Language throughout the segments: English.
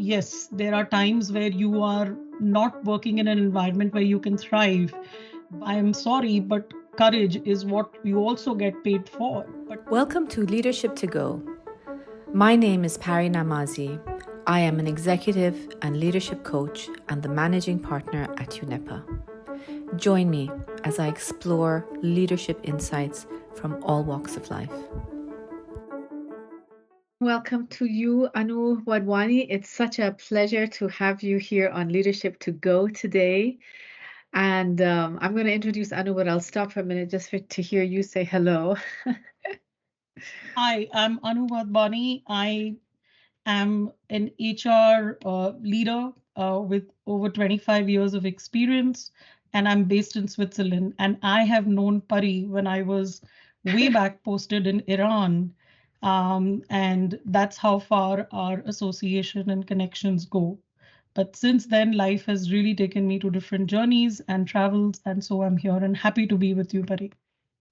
yes, there are times where you are not working in an environment where you can thrive. I am sorry, but courage is what you also get paid for. Welcome to Leadership to Go. My name is Pari Namazie. I am an executive and leadership coach and the managing partner at EUNEPA. Join me as I explore leadership insights from all walks of life. Welcome to you, Anu Wadhwani. It's such a pleasure to have you here on Leadership to Go today. And I'm going to introduce Anu, but I'll stop for a minute just to hear you say hello. Hi, I'm Anu Wadhwani. I am an HR leader with over 25 years of experience, and I'm based in Switzerland. And I have known Pari when I was way back posted in Iran. And that's how far our association and connections go. But since then, life has really taken me to different journeys and travels. And so I'm here and happy to be with you, Pari.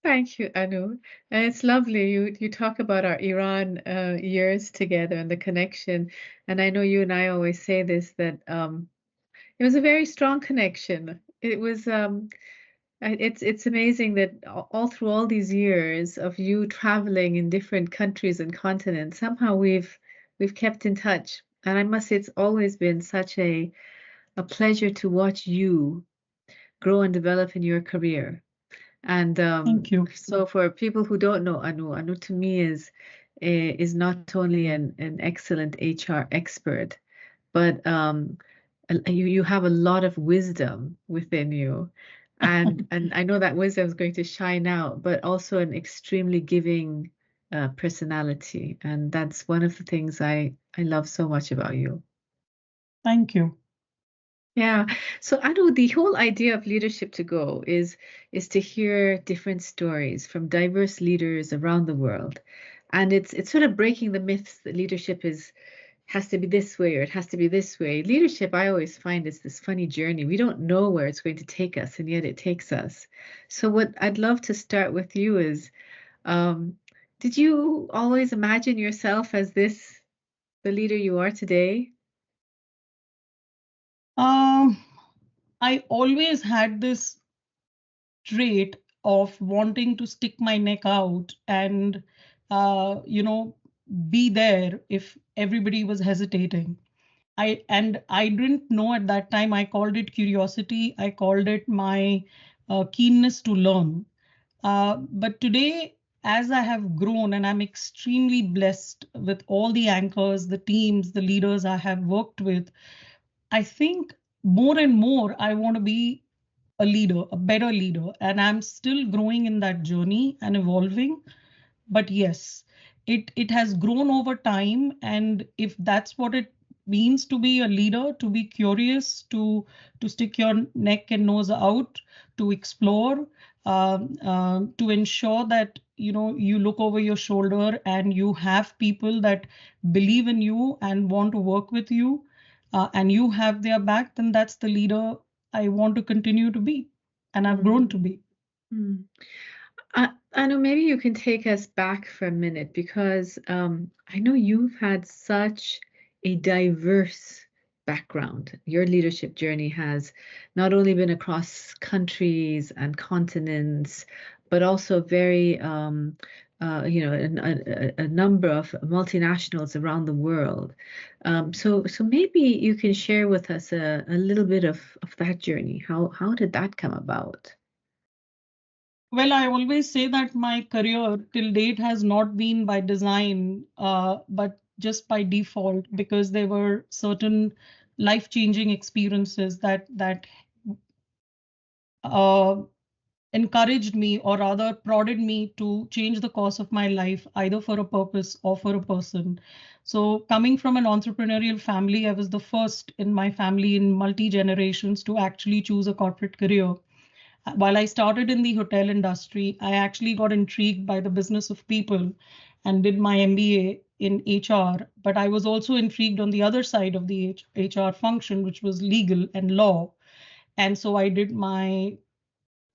Thank you, Anu. And it's lovely. You talk about our Iran years together and the connection. And I know you and I always say this, that it was a very strong connection. It was it's amazing that all through all these years of you traveling in different countries and continents, somehow we've kept in touch. And I must say it's always been such a pleasure to watch you grow and develop in your career. And Thank you. so for people who don't know Anu to me is not only an excellent HR expert, but you have a lot of wisdom within you. And I know that wisdom is going to shine out, but also an extremely giving personality. And that's one of the things I love so much about you. Thank you. Yeah. So Anu, the whole idea of Leadership to Go is to hear different stories from diverse leaders around the world. And it's sort of breaking the myths that leadership has to be this way or it has to be this way. Leadership, I always find, is this funny journey. We don't know where it's going to take us, and yet it takes us. So what I'd love to start with you is, did you always imagine yourself as the leader you are today? I always had this trait of wanting to stick my neck out and, be there if everybody was hesitating. I didn't know at that time. I called it curiosity. I called it my keenness to learn. But today, as I have grown, and I'm extremely blessed with all the anchors, the teams, the leaders I have worked with, I think more and more I want to be a leader, a better leader, and I'm still growing in that journey and evolving. But yes, it has grown over time, and if that's what it means to be a leader, to be curious, to stick your neck and nose out, to explore, to ensure that you look over your shoulder and you have people that believe in you and want to work with you, and you have their back, then that's the leader I want to continue to be, and I've grown to be. Mm. I know maybe you can take us back for a minute because I know you've had such a diverse background. Your leadership journey has not only been across countries and continents, but also very, a number of multinationals around the world. So maybe you can share with us a little bit of that journey. How did that come about? Well, I always say that my career till date has not been by design, but just by default, because there were certain life-changing experiences that uh, encouraged me, or rather prodded me to change the course of my life, either for a purpose or for a person. So, coming from an entrepreneurial family, I was the first in my family in multi generations to actually choose a corporate career. While I started in the hotel industry, I actually got intrigued by the business of people and did my MBA in HR. But I was also intrigued on the other side of the HR function, which was legal and law. And so I did my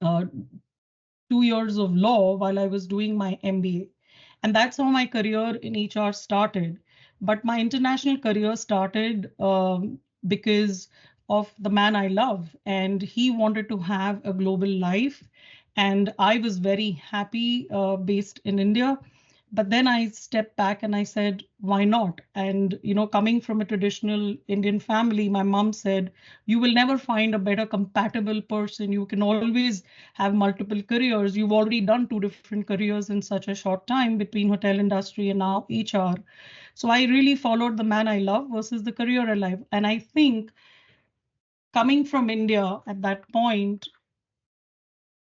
2 years of law while I was doing my MBA. And that's how my career in HR started. But my international career started because of the man I love, and he wanted to have a global life. And I was very happy based in India. But then I stepped back and I said, why not? And, coming from a traditional Indian family, my mom said, you will never find a better compatible person. You can always have multiple careers. You've already done two different careers in such a short time between hotel industry and now HR. So I really followed the man I love versus the career I love. And I think coming from India at that point,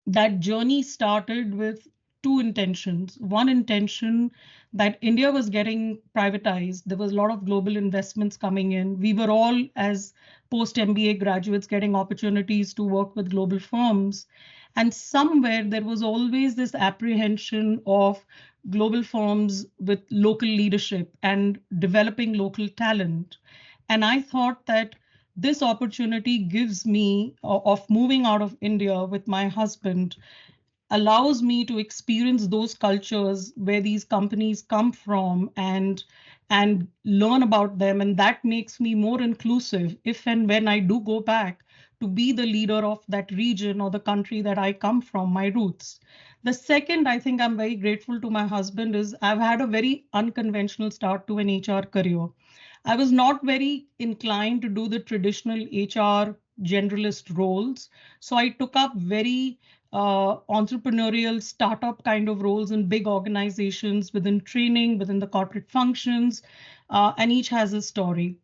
that journey started with two intentions. One intention that India was getting privatized. There was a lot of global investments coming in. We were all, as post MBA graduates, getting opportunities to work with global firms. And somewhere there was always this apprehension of global firms with local leadership and developing local talent. And I thought that this opportunity gives me of moving out of India with my husband allows me to experience those cultures where these companies come from and learn about them, and that makes me more inclusive if and when I do go back to be the leader of that region or the country that I come from, my roots. The second, I think I'm very grateful to my husband, is I've had a very unconventional start to an HR career. I was not very inclined to do the traditional HR generalist roles. So I took up very entrepreneurial startup kind of roles in big organizations within training, within the corporate functions, and each has a story.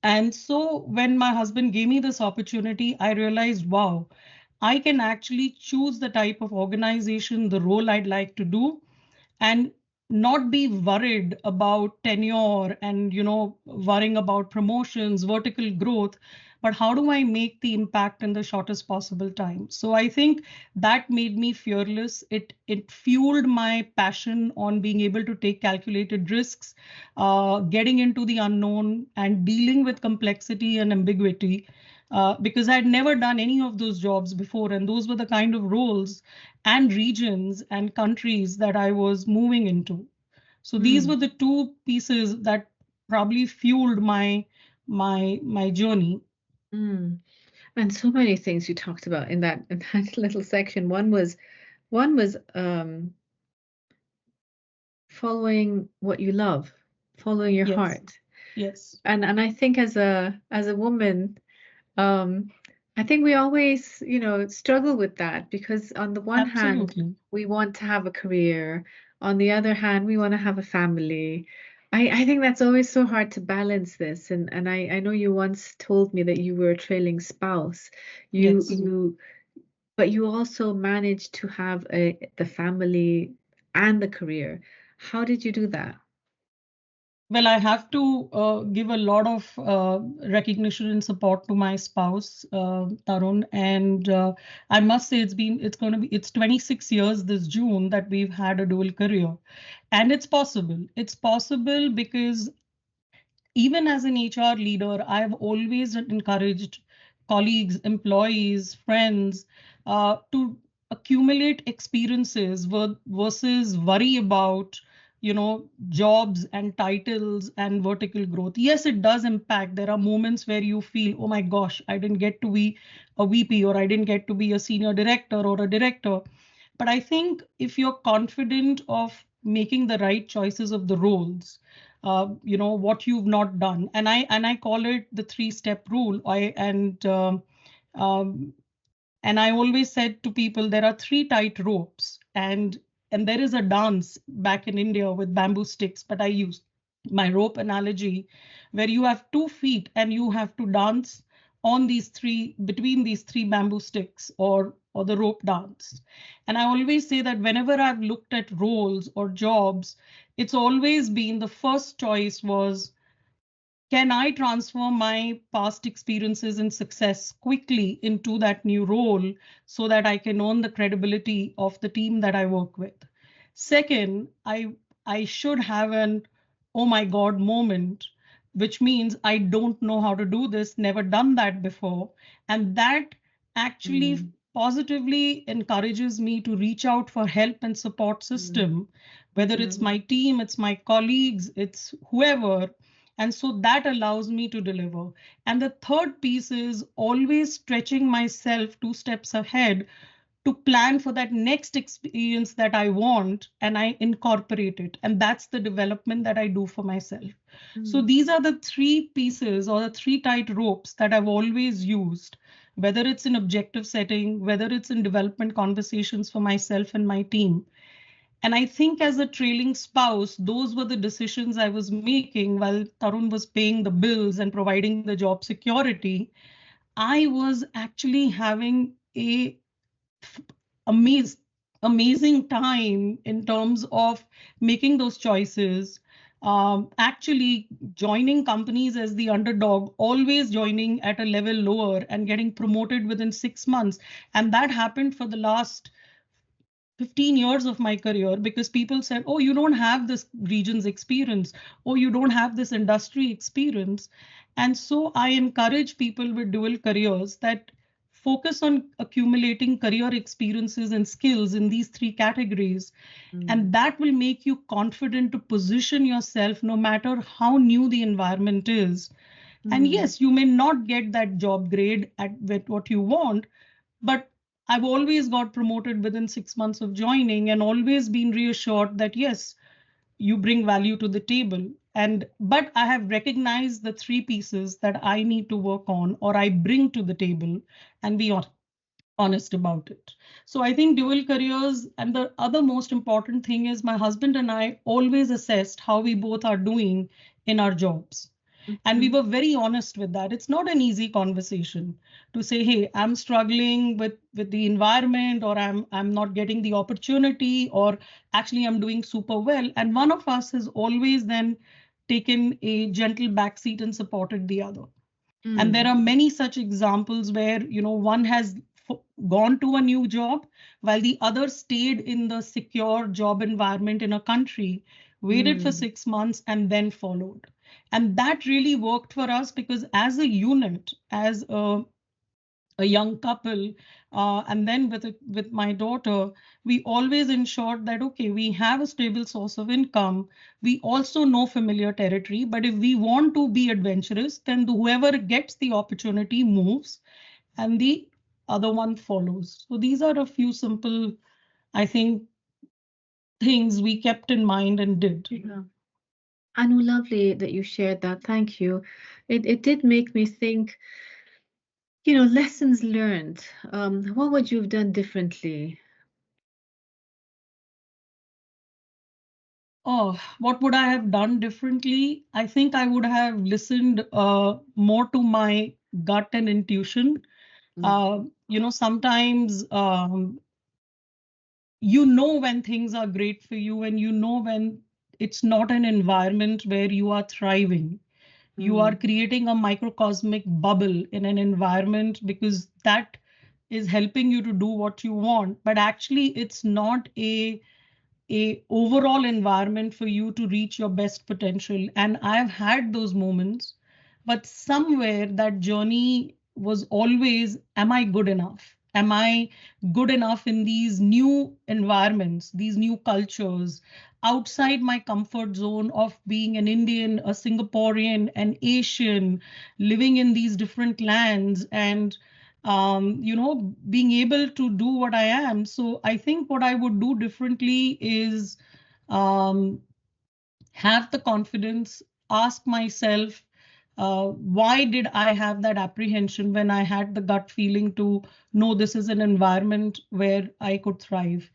And so when my husband gave me this opportunity, I realized, wow, I can actually choose the type of organization, the role I'd like to do, and not be worried about tenure and worrying about promotions, vertical growth, but how do I make the impact in the shortest possible time? So I think that made me fearless. It fueled my passion on being able to take calculated risks, getting into the unknown and dealing with complexity and ambiguity, because I'd never done any of those jobs before, and those were the kind of roles and regions and countries that I was moving into. So these were the two pieces that probably fueled my journey. Mm. And so many things you talked about in that little section. One was following what you love, following your Yes, heart. yes, And I think as a woman, um, I think we always, struggle with that because on the one hand, absolutely. we want to have a career. On the other hand, we want to have a family. I think that's always so hard to balance this. And I know you once told me that you were a trailing spouse. You Yes. you but you also managed to have the family and the career. How did you do that? Well, I have to give a lot of recognition and support to my spouse, Tarun, and I must say it's 26 years this June that we've had a dual career, and it's possible. It's possible because even as an HR leader, I've always encouraged colleagues, employees, friends to accumulate experiences versus worry about, jobs and titles and vertical growth. Yes, it does impact. There are moments where you feel, oh my gosh, I didn't get to be a VP or I didn't get to be a senior director or a director. But I think if you're confident of making the right choices of the roles, what you've not done, and I call it the three-step rule. Um, and I always said to people there are three tight ropes, and there is a dance back in India with bamboo sticks, but I use my rope analogy where you have 2 feet and you have to dance on these three between these three bamboo sticks or the rope dance. And I always say that whenever I've looked at roles or jobs, it's always been the first choice was, can I transform my past experiences and success quickly into that new role so that I can earn the credibility of the team that I work with? Second, I should have an oh my God moment, which means I don't know how to do this, never done that before. And that actually Mm, positively encourages me to reach out for help and support mm, system whether it's my team, it's my colleagues, it's whoever. And so that allows me to deliver. And the third piece is always stretching myself 2 steps ahead to plan for that next experience that I want, and I incorporate it. And that's the development that I do for myself. So these are the three pieces or the three tight ropes that I've always used, whether it's in objective setting, whether it's in development conversations for myself and my team. And I think as a trailing spouse, those were the decisions I was making while Tarun was paying the bills and providing the job security. I was actually having a amaz- amazing time in terms of making those choices. Actually joining companies as the underdog, always joining at a level lower and getting promoted within 6 months. And that happened for the last 15 years of my career because people said, oh, you don't have this region's experience, or you don't have this industry experience. And so I encourage people with dual careers that focus on accumulating career experiences and skills in these three categories. And that will make you confident to position yourself no matter how new the environment is. And yes, you may not get that job grade at with what you want, but I've always got promoted within 6 months of joining and always been reassured that yes, you bring value to the table. And but I have recognized the three pieces that I need to work on or I bring to the table and be honest about it. So I think dual careers, and the other most important thing is my husband and I always assessed how we both are doing in our jobs. And we were very honest with that. It's not an easy conversation to say, hey, I'm struggling with the environment, or I'm not getting the opportunity, or actually I'm doing super well. And one of us has always then taken a gentle backseat and supported the other. And there are many such examples where, one has gone to a new job while the other stayed in the secure job environment in a country, waited for 6 months, and then followed. And that really worked for us because as a unit, as a young couple, and then with my daughter, we always ensured that okay, we have a stable source of income. We also know familiar territory, but if we want to be adventurous, then whoever gets the opportunity moves, and the other one follows. So these are a few simple, I think, things we kept in mind and did. Yeah. Anu, lovely that you shared that. Thank you. It did make me think, lessons learned. What would you have done differently? Oh, what would I have done differently? I think I would have listened more to my gut and intuition. Sometimes when things are great for you, and when it's not an environment where you are thriving. You are creating a microcosmic bubble in an environment because that is helping you to do what you want, but actually it's not a overall environment for you to reach your best potential. And I've had those moments, but somewhere that journey was always, am I good enough? Am I good enough in these new environments, these new cultures, outside my comfort zone of being an Indian, a Singaporean, an Asian, living in these different lands, and being able to do what I am. So I think what I would do differently is um, have the confidence, ask myself, why did I have that apprehension when I had the gut feeling to know this is an environment where I could thrive?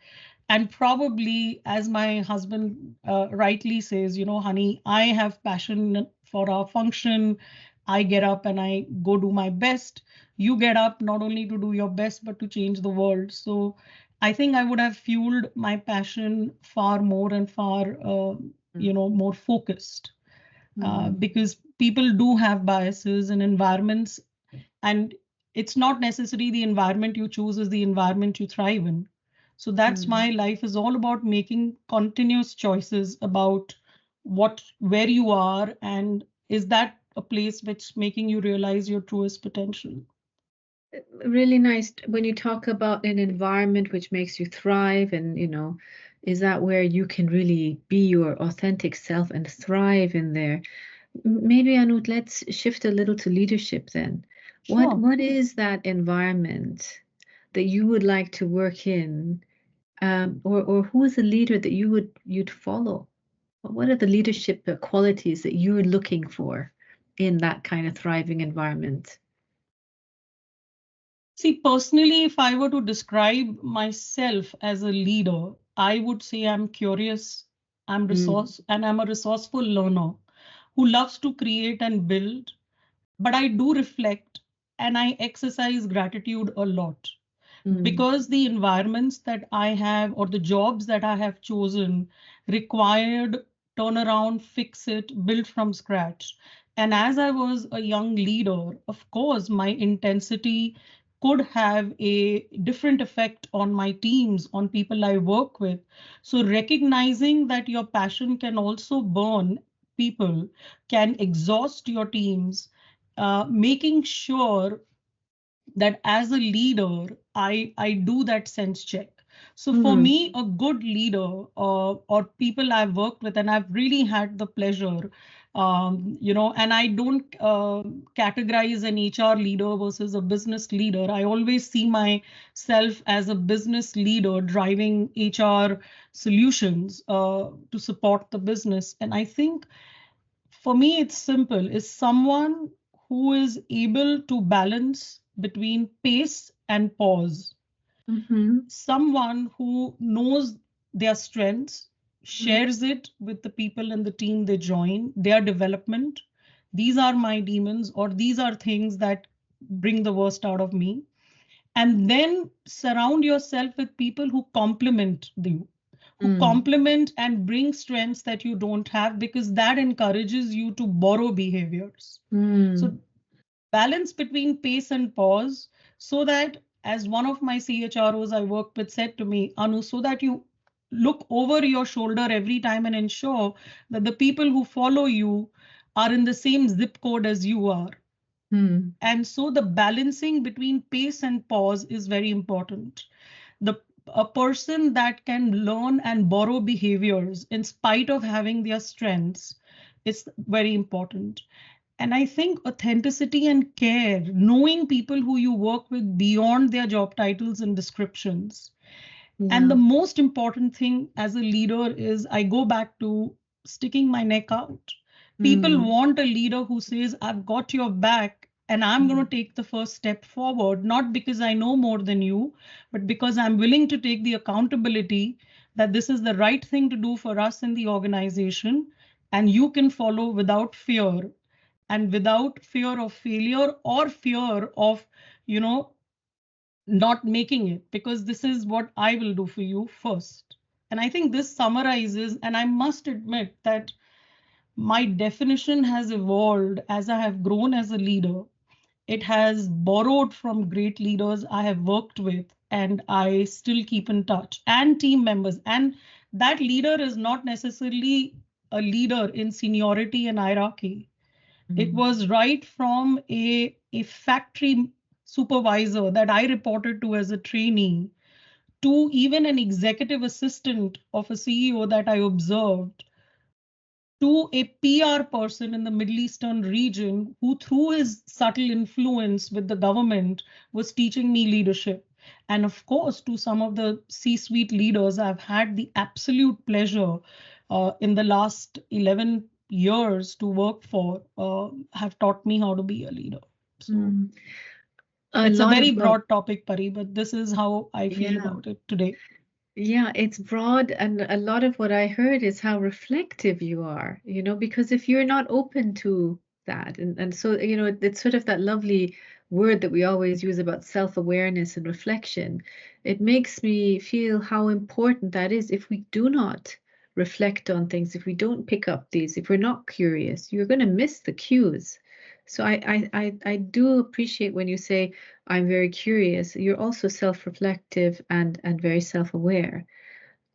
And probably, as my husband rightly says, honey, I have passion for our function. I get up and I go do my best. You get up not only to do your best, but to change the world. So I think I would have fueled my passion far more and far, more focused, because people do have biases and environments, and it's not necessarily the environment you choose is the environment you thrive in. So that's my life is all about making continuous choices about where you are, and is that a place which making you realize your truest potential. Really nice when you talk about an environment which makes you thrive, and Is that where you can really be your authentic self and thrive in there? Maybe, Anout, let's shift a little to leadership then. Sure. What is that environment that you would like to work in, or who is a leader that you'd follow? What are the leadership qualities that you're looking for in that kind of thriving environment? See, personally, if I were to describe myself as a leader, I would say I'm curious, Mm, and I'm a resourceful learner who loves to create and build, but I do reflect and I exercise gratitude a lot mm, because the environments that I have or the jobs that I have chosen required turnaround, fix it, build from scratch. And as I was a young leader, of course, my intensity could have a different effect on my teams, on people I work with. So recognizing that your passion can also burn people, can exhaust your teams, making sure that as a leader, I do that sense check. So for mm, me, a good leader or people I've worked with, and I've really had the pleasure, and I don't categorize an HR leader versus a business leader. I always see myself as a business leader driving HR solutions to support the business. And I think for me, it's simple, is someone who is able to balance between pace and pause, mm-hmm, someone who knows their strengths, mm, shares it with the people in the team they join, their development. These are my demons, or these are things that bring the worst out of me. And then surround yourself with people who complement you, who mm, complement and bring strengths that you don't have, because that encourages you to borrow behaviors. mm, So balance between pace and pause, so that, as one of my CHROs I worked with said to me, Anu, so that you look over your shoulder every time and ensure that the people who follow you are in the same zip code as you are. mm, And so the balancing between pace and pause is very important. The A person that can learn and borrow behaviors in spite of having their strengths is very important. And I think authenticity and care, knowing people who you work with beyond their job titles and descriptions. And the yeah. most important thing as a leader is I go back to sticking my neck out. People Mm, want a leader who says, I've got your back and I'm going mm, to take the first step forward, not because I know more than you, but because I'm willing to take the accountability that this is the right thing to do for us in the organization. And you can follow without fear, and without fear of failure or fear of, you know, not making it, because this is what I will do for you first. And I think this summarizes, and I must admit that my definition has evolved as I have grown as a leader. It has borrowed from great leaders I have worked with, and I still keep in touch, and team members. And that leader is not necessarily a leader in seniority and hierarchy. It mm, was right from a factory supervisor that I reported to as a trainee, to even an executive assistant of a CEO that I observed, to a PR person in the Middle Eastern region who, through his subtle influence with the government, was teaching me leadership. And of course, to some of the C suite leaders I've had the absolute pleasure in the last 11 years to work for, have taught me how to be a leader. So mm. A it's a lot very of broad topic, Pari, but this is how I feel yeah. about it today. Yeah, it's broad, and a lot of what I heard is how reflective you are, because if you're not open to that, and so, it's sort of that lovely word that we always use about self-awareness and reflection. It makes me feel how important that is. If we do not reflect on things, if we don't pick up these, if we're not curious, you're going to miss the cues. So I do appreciate when you say, I'm very curious. You're also self-reflective and very self-aware.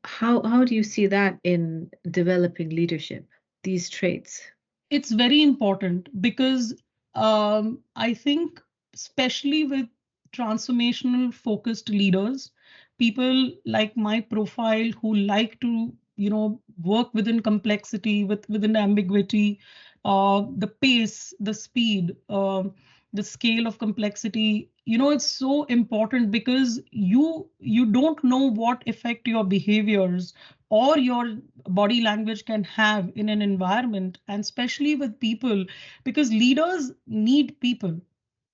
How do you see that in developing leadership, these traits? It's very important because I think, especially with transformational focused leaders, people like my profile who like to, work within complexity, within ambiguity, the pace, the speed, the scale of complexity. It's so important because you don't know what effect your behaviors or your body language can have in an environment, and especially with people, because leaders need people.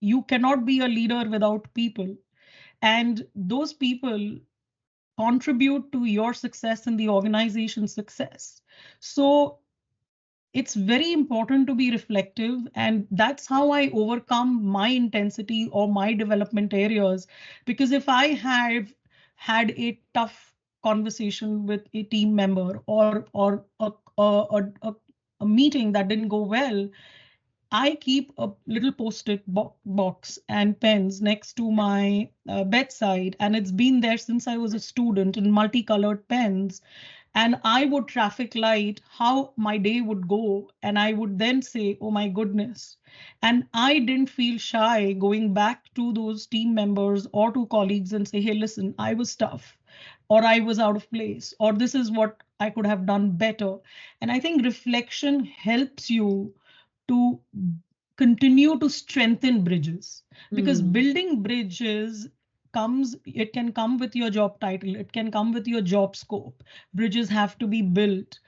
You cannot be a leader without people, and those people contribute to your success and the organization's success. So it's very important to be reflective, and that's how I overcome my intensity or my development areas. Because if I have had a tough conversation with a team member, or a meeting that didn't go well, I keep a little post-it box and pens next to my bedside, and it's been there since I was a student, in multicolored pens. And I would traffic light how my day would go, and I would then say, oh my goodness. And I didn't feel shy going back to those team members or to colleagues and say, hey, listen, I was tough, or I was out of place, or this is what I could have done better. And I think reflection helps you to continue to strengthen bridges, because Mm. building bridges it can come with your job title, it can come with your job scope. Bridges have to be built,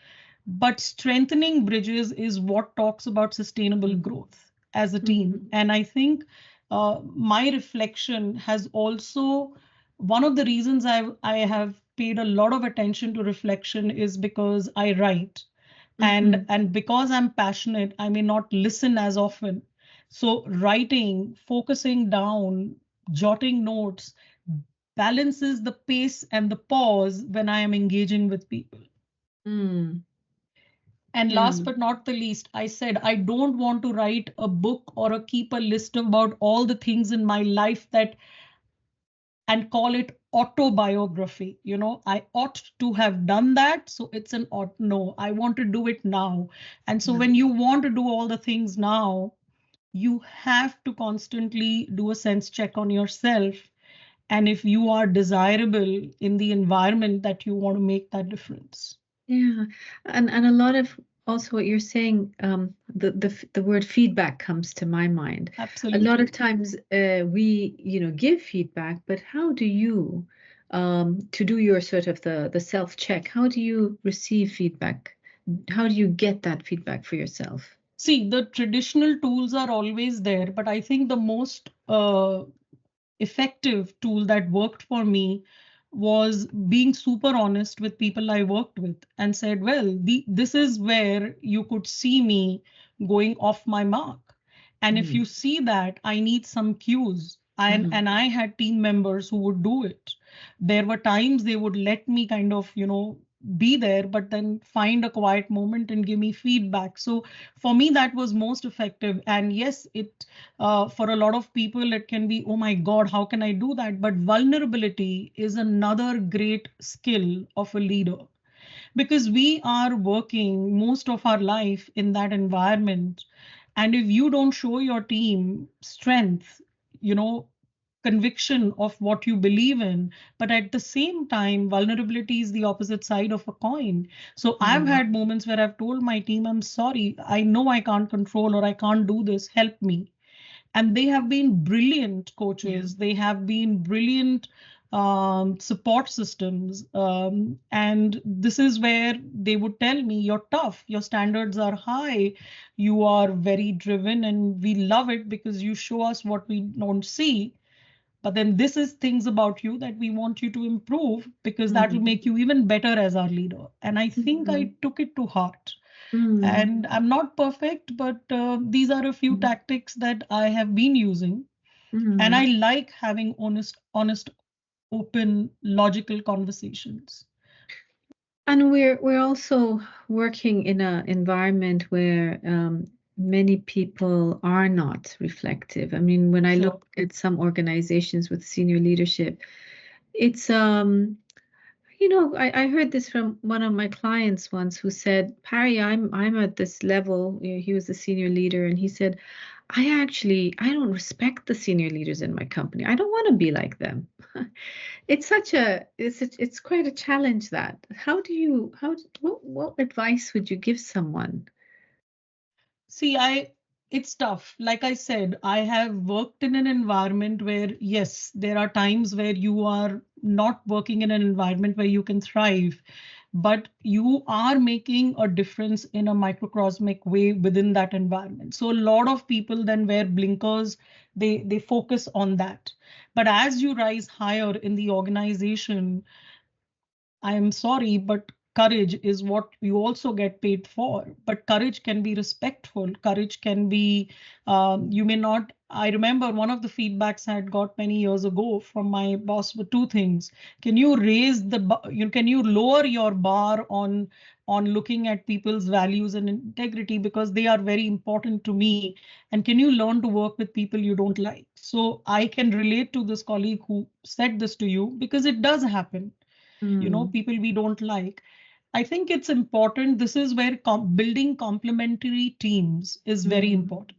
but strengthening bridges is what talks about sustainable Mm. growth as a team. Mm. And I think my reflection has also, one of the reasons I have paid a lot of attention to reflection is because I write, and Mhm. because I'm passionate, I may not listen as often. So writing, focusing down, jotting notes balances the pace and the pause when I am engaging with people. Mm. And last Mm. but not the least, I said I don't want to write a book or keep a list about all the things in my life that, and call it autobiography. I ought to have done that, so it's an ought. No, I want to do it now. And so Yeah. when you want to do all the things now, you have to constantly do a sense check on yourself, and if you are desirable in the environment that you want to make that difference. Yeah, and a lot of also what you're saying, the word feedback comes to my mind. A lot of Absolutely. times, we give feedback, but how do you, to do your sort of the self check? How do you receive feedback? How do you get that feedback for yourself? See, the traditional tools are always there, but I think the most effective tool that worked for me was being super honest with people I worked with and said, well, this is where you could see me going off my mark. And if Mm. you see that, I need some cues. And Mm. I had team members who would do it. There were times they would let me kind of, be there, but then find a quiet moment and give me feedback. So for me, that was most effective. And yes, it for a lot of people, it can be, oh my God, how can I do that? But vulnerability is another great skill of a leader, because we are working most of our life in that environment. And if you don't show your team strength, you know, conviction of what you believe in, but at the same time, vulnerability is the opposite side of a coin. So I've Mm. had moments where I've told my team, I'm sorry, I know I can't control or I can't do this, help me. And they have been brilliant Yeah. coaches, they have been brilliant support systems, and this is where they would tell me, you're tough, your standards are high, you are very driven, and we love it because you show us what we don't see. But then this is things about you that we want you to improve, because that will Mm. make you even better as our leader. And I think I Mm. took it to heart. Mm. And I'm not perfect, but these are a few Mm. tactics that I have been using. And I Mm. like having honest, open, logical conversations. And we're also working in an environment where many people are not reflective. I mean, when I Sure. look at some organizations with senior leadership, it's I heard this from one of my clients once who said, Parry, I'm at this level. He was a senior leader, and he said, I don't respect the senior leaders in my company. I don't want to be like them. It's quite a challenge that. What advice would you give someone? See, it's tough. Like I said, I have worked in an environment where, yes, there are times where you are not working in an environment where you can thrive, but you are making a difference in a microcosmic way within that environment. So a lot of people then wear blinkers, they focus on that. But as you rise higher in the organization, I am sorry, but courage is what you also get paid for. But courage can be respectful. Courage can be, you may not. I remember one of the feedbacks I had got many years ago from my boss were two things. Can you raise the, can you lower your bar on looking at people's values and integrity because they are very important to me? And can you learn to work with people you don't like? So I can relate to this colleague who said this to you because it does happen, Mm, people we don't like. I think it's important. This is where building complementary teams is very mm, important.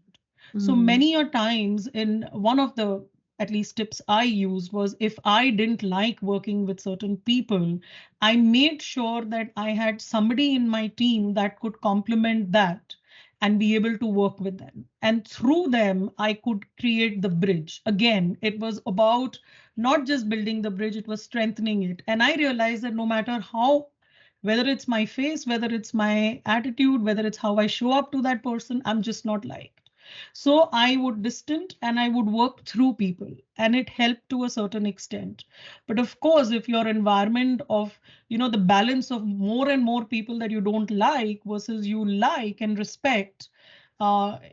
So mm, many a times, in one of the at least tips I used was, if I didn't like working with certain people, I made sure that I had somebody in my team that could complement that and be able to work with them. And through them, I could create the bridge. Again, it was about not just building the bridge, it was strengthening it. And I realized that no matter how, whether it's my face, whether it's my attitude, whether it's how I show up to that person, I'm just not liked. So I would distant and I would work through people, and it helped to a certain extent. But of course, if your environment of, the balance of more and more people that you don't like versus you like and respect,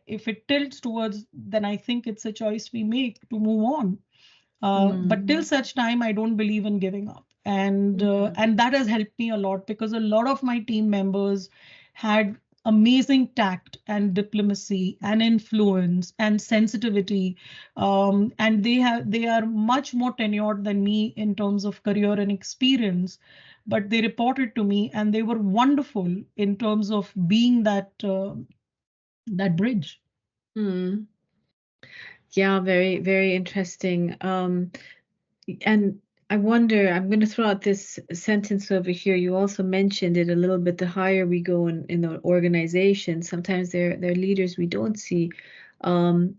if it tilts towards, then I think it's a choice we make to move on. But till mm, such time, I don't believe in giving up, mm, and that has helped me a lot because a lot of my team members had amazing tact and diplomacy and influence and sensitivity, and they are much more tenured than me in terms of career and experience, but they reported to me and they were wonderful in terms of being that bridge. mm. Yeah, very, very interesting. And I wonder, I'm going to throw out this sentence over here. You also mentioned it a little bit. The higher we go in the organization, sometimes there are leaders we don't see. Um,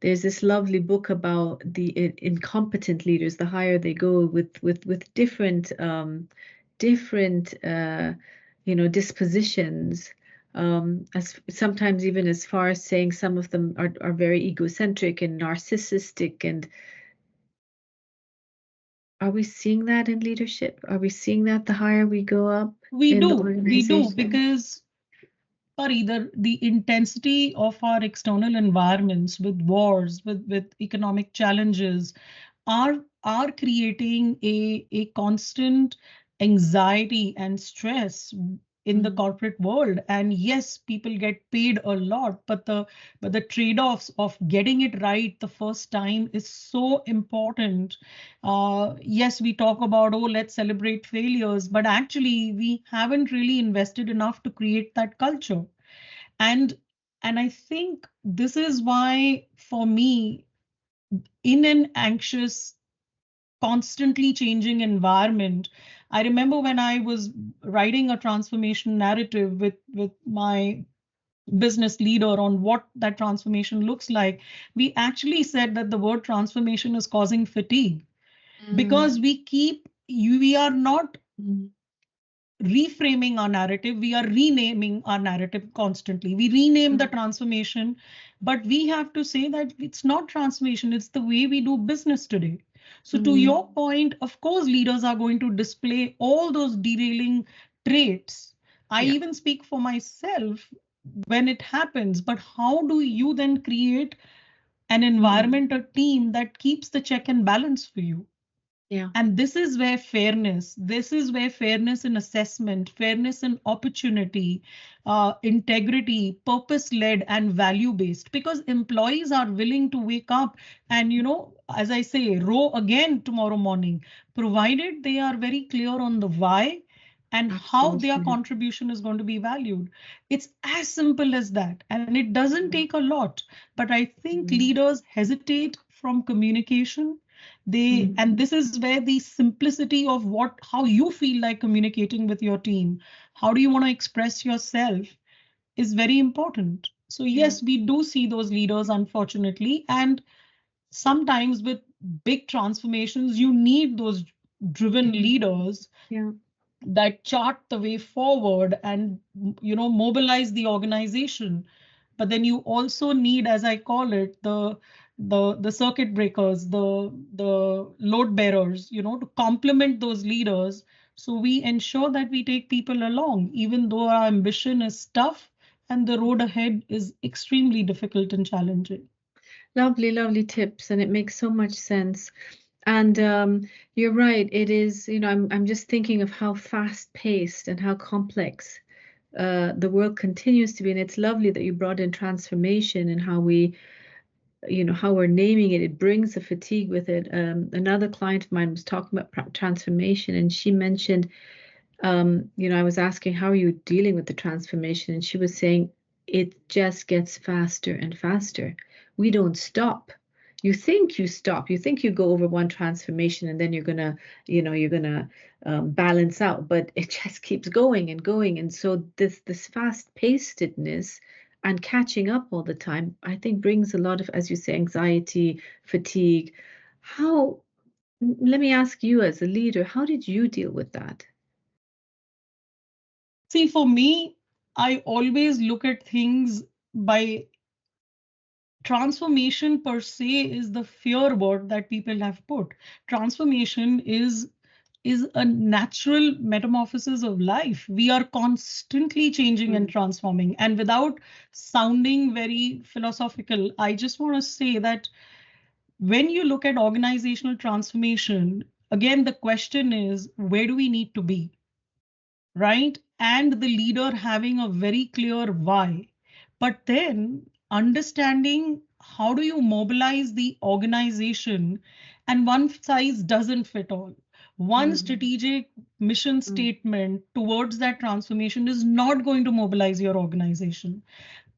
there's this lovely book about the incompetent leaders. The higher they go with different dispositions. As sometimes even as far as saying some of them are very egocentric and narcissistic. And are we seeing that in leadership? Are we seeing that the higher we go up in the We do, organization? because or either the intensity of our external environments with wars, with economic challenges, are creating a constant anxiety and stress in the Mm, corporate world. And yes, people get paid a lot, but the trade-offs of getting it right the first time is so important. Yes, we talk about, oh, let's celebrate failures, but actually we haven't really invested enough to create that culture. and and I think this is why, for me, in an anxious, constantly changing environment, I remember when I was writing a transformation narrative with my business leader on what that transformation looks like, we actually said that the word transformation is causing fatigue, mm, because we are not mm, reframing our narrative, we are renaming our narrative constantly. We rename the mm, transformation, but we have to say that it's not transformation, it's the way we do business today. So, to mm, your point, of course, leaders are going to display all those derailing traits. I yeah. even speak for myself when it happens, but how do you then create an Mm, environment, a team that keeps the check and balance for you? yeah. And this is where fairness in assessment, fairness in opportunity, integrity, purpose led, and value based, because employees are willing to wake up and, as I say, row again tomorrow morning, provided they are very clear on the why and how their Absolutely. contribution is going to be valued. It's as simple as that. And it doesn't take a lot. But I think Mm. leaders hesitate from communication. Mm. And this is where the simplicity of how you feel like communicating with your team, how do you want to express yourself, is very important. So Yeah. yes, we do see those leaders, unfortunately. And sometimes with big transformations, you need those driven leaders Yeah. that chart the way forward and mobilize the organization. But then you also need, as I call it, the circuit breakers, the load bearers, to complement those leaders. So we ensure that we take people along, even though our ambition is tough and the road ahead is extremely difficult and challenging. Lovely, lovely tips, and it makes so much sense. And you're right. It is, I'm just thinking of how fast-paced and how complex the world continues to be. And it's lovely that you brought in transformation and how how we're naming it. It brings a fatigue with it. Another client of mine was talking about transformation, and she mentioned, I was asking, how are you dealing with the transformation? And she was saying, it just gets faster and faster. We don't stop. You think you stop. You think you go over one transformation and then you're gonna balance out, but it just keeps going and going. And so this fast-pacedness and catching up all the time, I think brings a lot of, as you say, anxiety, fatigue. How, let me ask you as a leader, how did you deal with that? See, for me, I always look at things by transformation per se is the fear word that people have put. Transformation is a natural metamorphosis of life. We are constantly changing and Mm. transforming. And without sounding very philosophical, I just want to say that when you look at organizational transformation, again, the question is, where do we need to be? Right? And the leader having a very clear why. But then understanding how do you mobilize the organization, and one size doesn't fit all. One Mm. strategic mission Mm. statement towards that transformation is not going to mobilize your organization.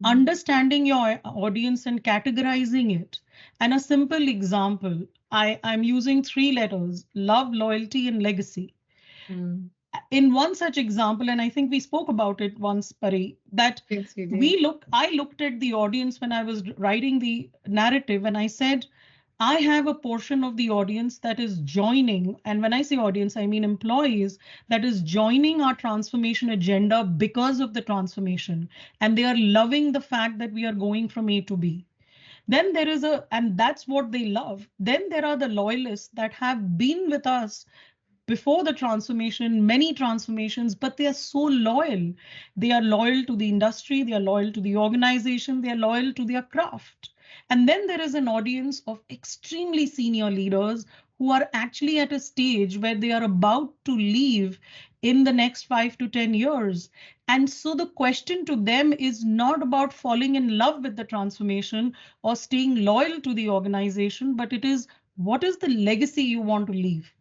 Mm. Understanding your audience and categorizing it. And a simple example, I'm using three letters: love, loyalty, and legacy. Mm. In one such example, and I think we spoke about it once, Pari, that Yes, you did. I looked at the audience when I was writing the narrative, and I said, I have a portion of the audience that is joining. And when I say audience, I mean employees that is joining our transformation agenda because of the transformation. And they are loving the fact that we are going from A to B. Then there is and that's what they love. Then there are the loyalists that have been with us before the transformation, many transformations, but they are so loyal. They are loyal to the industry, they are loyal to the organization, they are loyal to their craft. And then there is an audience of extremely senior leaders who are actually at a stage where they are about to leave in the next 5 to 10 years. And so the question to them is not about falling in love with the transformation or staying loyal to the organization, but it is, what is the legacy you want to leave?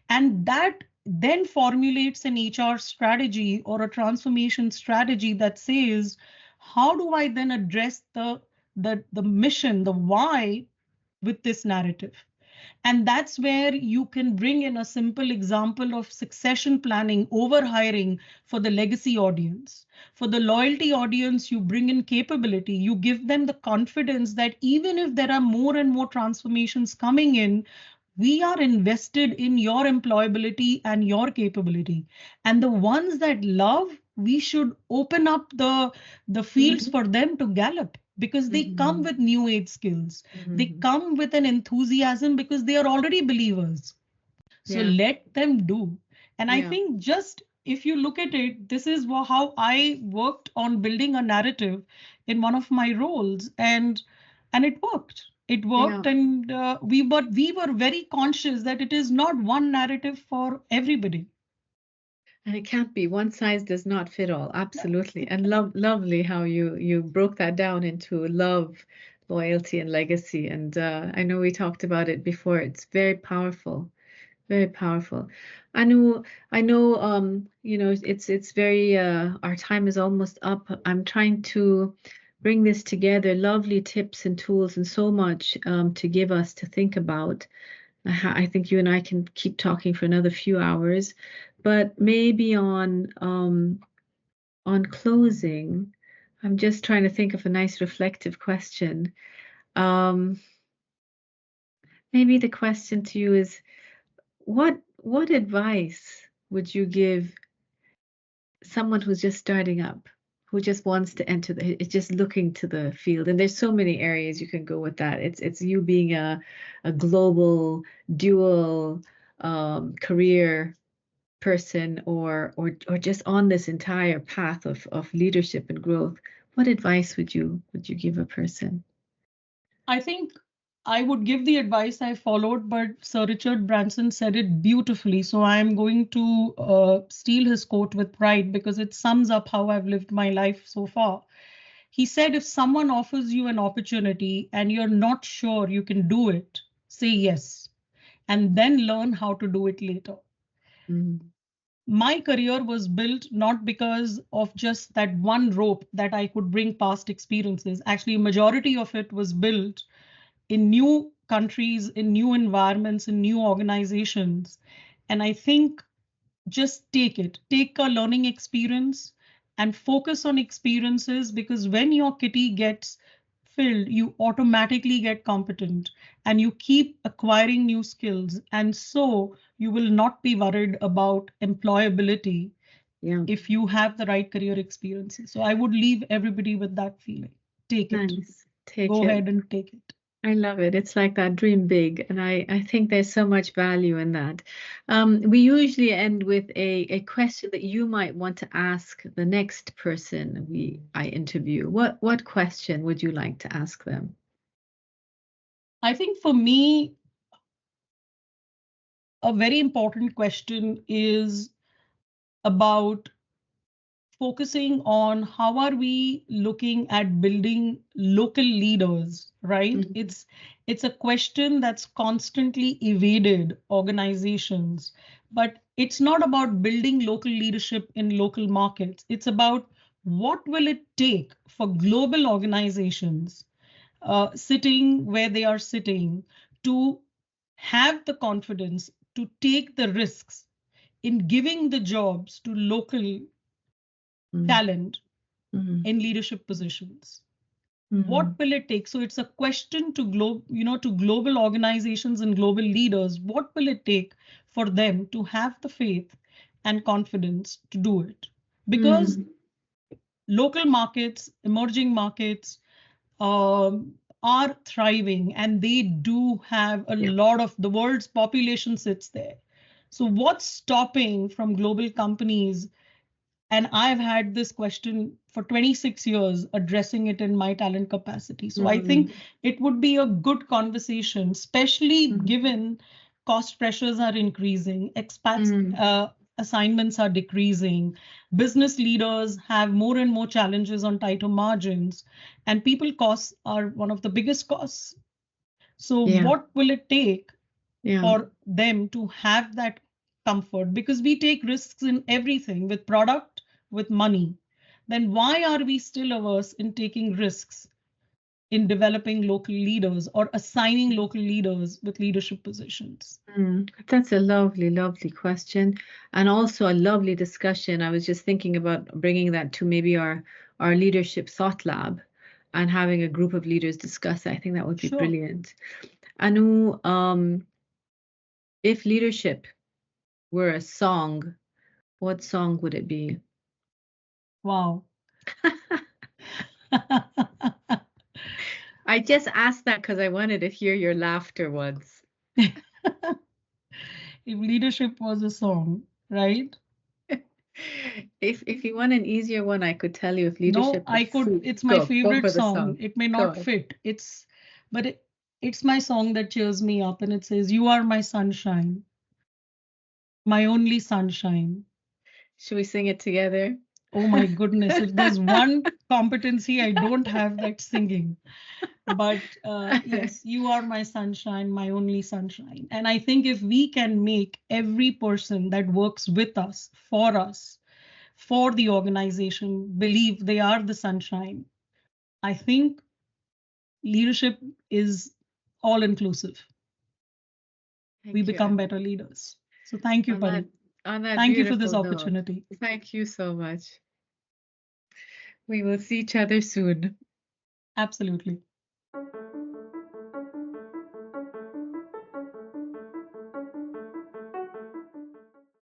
And that then formulates an HR strategy or a transformation strategy that says, how do I then address the mission, the why with this narrative? And that's where you can bring in a simple example of succession planning, over hiring for the legacy audience. For the loyalty audience, you bring in capability. You give them the confidence that even if there are more and more transformations coming in, we are invested in your employability and your capability. And the ones that love, we should open up the fields Mhm. for them to gallop, because they come Mhm. with new age skills. They Mhm. come with an enthusiasm because they are already believers. So Yeah. let them do. And I Yeah. think, just if you look at it, this is how I worked on building a narrative in one of my roles, and it worked. It Yeah. worked, and we were very conscious that it is not one narrative for everybody. And it can't be one size does not fit all. Absolutely. And lovely how you broke that down into love, loyalty, and legacy. And I know we talked about it before. It's very powerful. Very powerful. I know, it's very, our time is almost up. I'm trying to bring this together, lovely tips and tools and so much to give us to think about. I think you and I can keep talking for another few hours, but maybe on closing, I'm just trying to think of a nice reflective question. Um, Maybe the question to you is, what advice would you give someone who's just starting up, who just wants to enter it's just looking to the field? And there's so many areas you can go with that. It's you being a global dual career person, or just on this entire path of leadership and growth. What advice would you give a person? I think I would give the advice I followed, but Sir Richard Branson said it beautifully. So I'm going to steal his quote with pride because it sums up how I've lived my life so far. He said, if someone offers you an opportunity and you're not sure you can do it, say yes, and then learn how to do it later. Mm. My career was built not because of just that one rope that I could bring past experiences. Actually, a majority of it was built in new countries, in new environments, in new organizations. And I think just take a learning experience and focus on experiences, because when your kitty gets filled, you automatically get competent and you keep acquiring new skills. And so you will not be worried about employability Yeah, if you have the right career experiences. So I would leave everybody with that feeling. Take it. nice. Take Go it. ahead and take it. I love it. It's like that dream big. And I think there's so much value in that. We usually end with a question that you might want to ask the next person I interview. What question would you like to ask them? I think for me, a very important question is about focusing on how are we looking at building local leaders, right? Mhm. It's a question that's constantly evaded organizations, but it's not about building local leadership in local markets. It's about what will it take for global organizations sitting where they are sitting to have the confidence to take the risks in giving the jobs to local Mm, talent mm, in leadership positions. What mm, will it take? So it's a question to to global organizations and global leaders. What will it take for them to have the faith and confidence to do it? Because mm. local markets, emerging markets, are thriving, and they do have a Yeah. lot of the world's population sits there. So what's stopping from global companies? And I've had this question for 26 years, addressing it in my talent capacity. So I think Mm, it would be a good conversation, especially mm, given cost pressures are increasing, expats mm. assignments are decreasing, business leaders have more and more challenges on tighter margins, and people costs are one of the biggest costs. So Yeah, what will it take yeah. for them to have that comfort? Because we take risks in everything, with product, with money. Then why are we still averse in taking risks in developing local leaders or assigning local leaders with leadership positions? That's a lovely, lovely question, and also a lovely discussion. I was just thinking about bringing that to maybe our leadership thought lab and having a group of leaders discuss it. I think that would be Sure. brilliant. Anu, if leadership were a song, what song would it be? Wow. I just asked that because I wanted to hear your laughter once. If leadership was a song, right? If you want an easier one, I could tell you if No, leadership I was could. food. It's my Go favorite for the song. song. It may Go not on. fit. But it's my song that cheers me up, and it says, "You are my sunshine, my only sunshine." Should we sing it together? Oh my goodness, if there's one competency I don't have, that's singing. But yes, you are my sunshine, my only sunshine. And I think if we can make every person that works with us, for the organization, believe they are the sunshine, I think leadership is all inclusive. We Thank you, become Anu. better leaders. So thank you, On that Pari. on that Thank you for this beautiful note, opportunity. thank you so much. We will see each other soon. Absolutely.